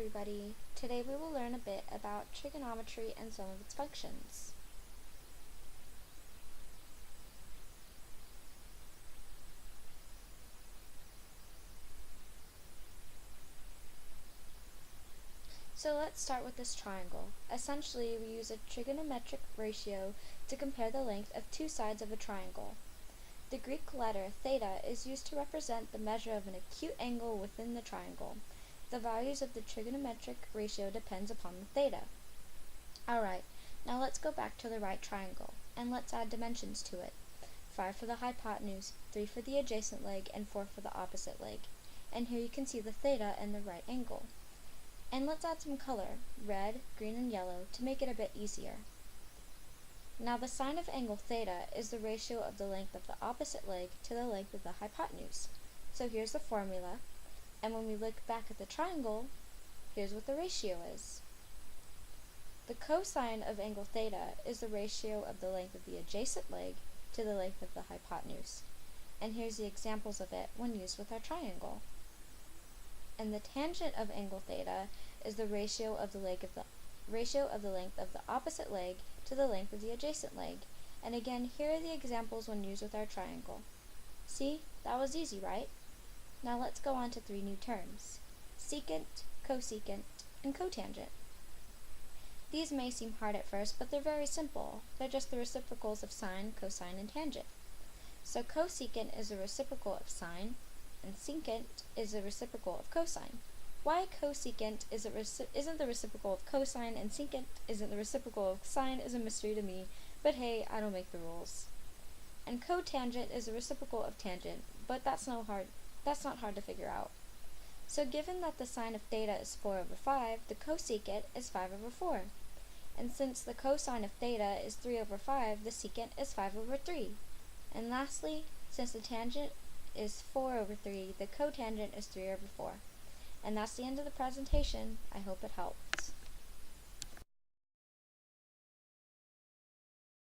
everybody! Today we will learn a bit about trigonometry and some of its functions. So let's start with this triangle. Essentially, we use a trigonometric ratio to compare the length of two sides of a triangle. The Greek letter theta is used to represent the measure of an acute angle within the triangle. The values of the trigonometric ratio depends upon the theta. Alright, now let's go back to the right triangle, and let's add dimensions to it. 5 for the hypotenuse, 3 for the adjacent leg, and 4 for the opposite leg. And here you can see the theta and the right angle. And let's add some color, red, green, and yellow, to make it a bit easier. Now the sine of angle theta is the ratio of the length of the opposite leg to the length of the hypotenuse. So here's the formula, and when we look back at the triangle, here's what the ratio is. The cosine of angle theta is the ratio of the length of the adjacent leg to the length of the hypotenuse. And here's the examples of it when used with our triangle. And the tangent of angle theta is the ratio of the length of the opposite leg to the length of the adjacent leg. And again, here are the examples when used with our triangle. See, that was easy, right? Now let's go on to 3 new terms: secant, cosecant, and cotangent. These may seem hard at first, but they're very simple. They're just the reciprocals of sine, cosine, and tangent. So cosecant is a reciprocal of sine, and secant is a reciprocal of cosine. Why cosecant isn't the reciprocal of cosine and secant isn't the reciprocal of sine is a mystery to me, but hey, I don't make the rules. And cotangent is a reciprocal of tangent, but that's not hard to figure out. So given that the sine of theta is 4 over 5, the cosecant is 5 over 4. And since the cosine of theta is 3 over 5, the secant is 5 over 3. And lastly, since the tangent is 4 over 3, the cotangent is 3 over 4. And that's the end of the presentation. I hope it helped.